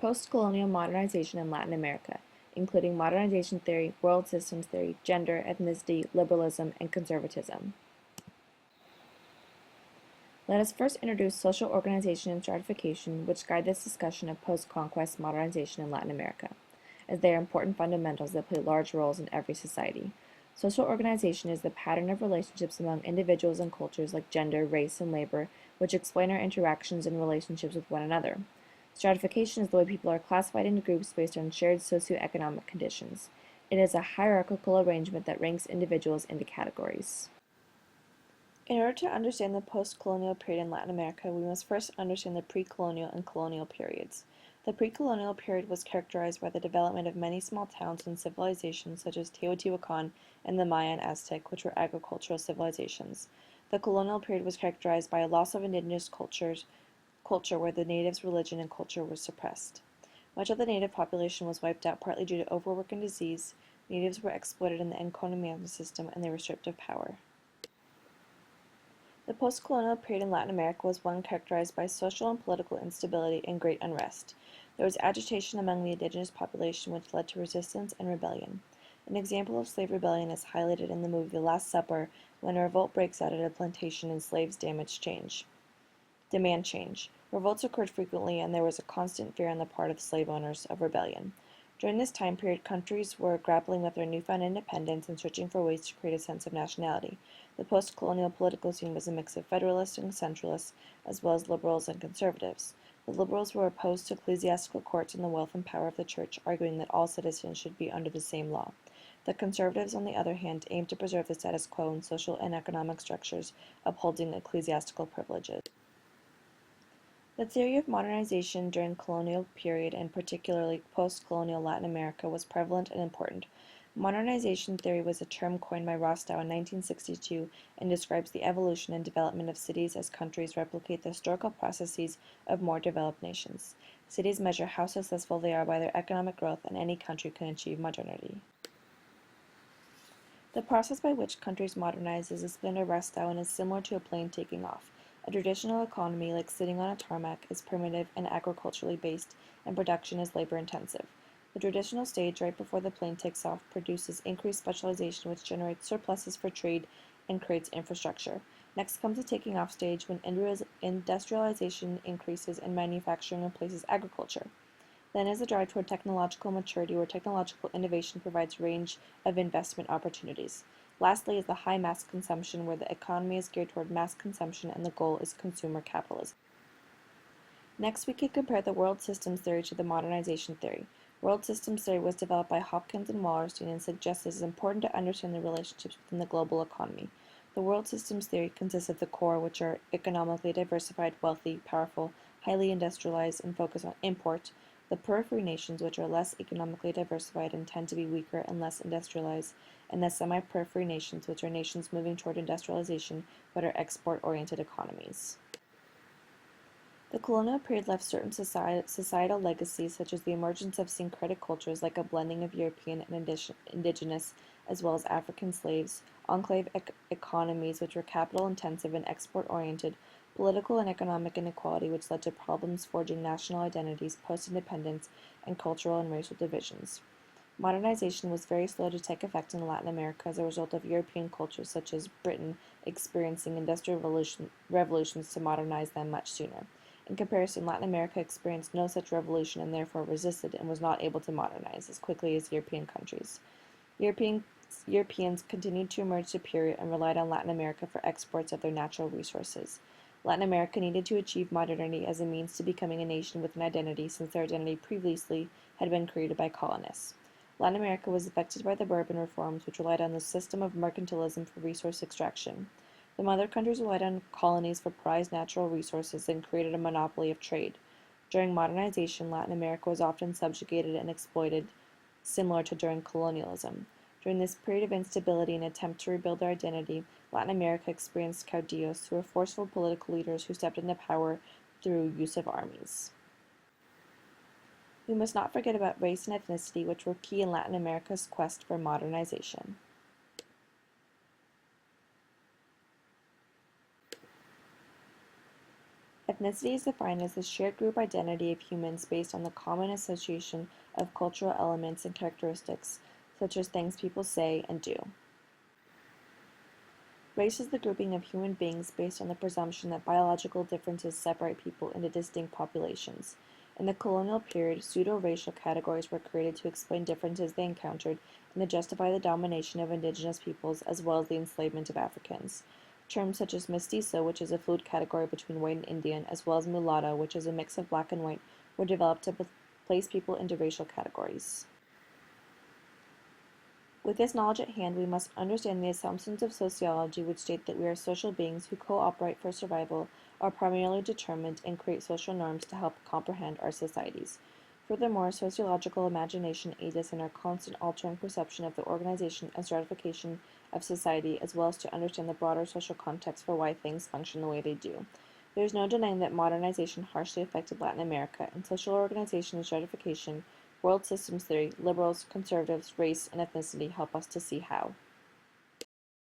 Post-colonial modernization in Latin America, including modernization theory, world systems theory, gender, ethnicity, liberalism, and conservatism. Let us first introduce social organization and stratification, which guide this discussion of post-conquest modernization in Latin America, as they are important fundamentals that play large roles in every society. Social organization is the pattern of relationships among individuals and cultures like gender, race, and labor, which explain our interactions and relationships with one another. Stratification is the way people are classified into groups based on shared socioeconomic conditions. It is a hierarchical arrangement that ranks individuals into categories. In order to understand the post-colonial period in Latin America, we must first understand the pre-colonial and colonial periods. The pre-colonial period was characterized by the development of many small towns and civilizations such as Teotihuacan and the Maya and Aztec, which were agricultural civilizations. The colonial period was characterized by a loss of indigenous culture where the natives' religion and culture were suppressed. Much of the native population was wiped out partly due to overwork and disease. Natives were exploited in the economic system and they were stripped of power. The post-colonial period in Latin America was one characterized by social and political instability and great unrest. There was agitation among the indigenous population which led to resistance and rebellion. An example of slave rebellion is highlighted in the movie The Last Supper, when a revolt breaks out at a plantation and slaves demand change. Revolts occurred frequently and there was a constant fear on the part of slave owners of rebellion. During this time period, countries were grappling with their newfound independence and searching for ways to create a sense of nationality. The post-colonial political scene was a mix of federalists and centralists, as well as liberals and conservatives. The liberals were opposed to ecclesiastical courts and the wealth and power of the church, arguing that all citizens should be under the same law. The conservatives, on the other hand, aimed to preserve the status quo in social and economic structures, upholding ecclesiastical privileges. The theory of modernization during colonial period and particularly post-colonial Latin America was prevalent and important. Modernization theory was a term coined by Rostow in 1962 and describes the evolution and development of cities as countries replicate the historical processes of more developed nations. Cities measure how successful they are by their economic growth, and any country can achieve modernity. The process by which countries modernize is explained by Rostow and is similar to a plane taking off. A traditional economy, like sitting on a tarmac, is primitive and agriculturally based, and production is labor-intensive. The traditional stage, right before the plane takes off, produces increased specialization which generates surpluses for trade and creates infrastructure. Next comes the taking off stage, when industrialization increases and manufacturing replaces agriculture. Then is the drive toward technological maturity, where technological innovation provides a range of investment opportunities. Lastly is the high mass consumption, where the economy is geared toward mass consumption and the goal is consumer capitalism. Next, we can compare the world systems theory to the modernization theory. World systems theory was developed by Hopkins and Wallerstein and suggests it is important to understand the relationships within the global economy. The world systems theory consists of the core, which are economically diversified, wealthy, powerful, highly industrialized, and focus on import; the periphery nations, which are less economically diversified and tend to be weaker and less industrialized; and the semi-periphery nations, which are nations moving toward industrialization but are export-oriented economies. The colonial period left certain societal legacies, such as the emergence of syncretic cultures like a blending of European and indigenous, as well as African slaves, enclave economies which were capital-intensive and export-oriented, political and economic inequality which led to problems forging national identities post-independence, and cultural and racial divisions. Modernization was very slow to take effect in Latin America as a result of European cultures such as Britain experiencing industrial revolutions to modernize them much sooner. In comparison, Latin America experienced no such revolution and therefore resisted and was not able to modernize as quickly as European countries. Europeans continued to emerge superior and relied on Latin America for exports of their natural resources. Latin America needed to achieve modernity as a means to becoming a nation with an identity, since their identity previously had been created by colonists. Latin America was affected by the Bourbon reforms, which relied on the system of mercantilism for resource extraction. The mother countries relied on colonies for prized natural resources and created a monopoly of trade. During modernization, Latin America was often subjugated and exploited, similar to during colonialism. During this period of instability and attempt to rebuild their identity, Latin America experienced caudillos, who were forceful political leaders who stepped into power through use of armies. We must not forget about race and ethnicity, which were key in Latin America's quest for modernization. Ethnicity is defined as the shared group identity of humans based on the common association of cultural elements and characteristics, such as things people say and do. Race is the grouping of human beings based on the presumption that biological differences separate people into distinct populations. In the colonial period, pseudo-racial categories were created to explain differences they encountered and to justify the domination of indigenous peoples as well as the enslavement of Africans. Terms such as mestizo, which is a fluid category between white and Indian, as well as mulatto, which is a mix of black and white, were developed to place people into racial categories. With this knowledge at hand, we must understand the assumptions of sociology which state that we are social beings who cooperate for survival, are primarily determined, and create social norms to help comprehend our societies. Furthermore, sociological imagination aids us in our constant altering perception of the organization and stratification of society, as well as to understand the broader social context for why things function the way they do. There is no denying that modernization harshly affected Latin America, and social organization and stratification, world systems theory, liberals, conservatives, race, and ethnicity help us to see how.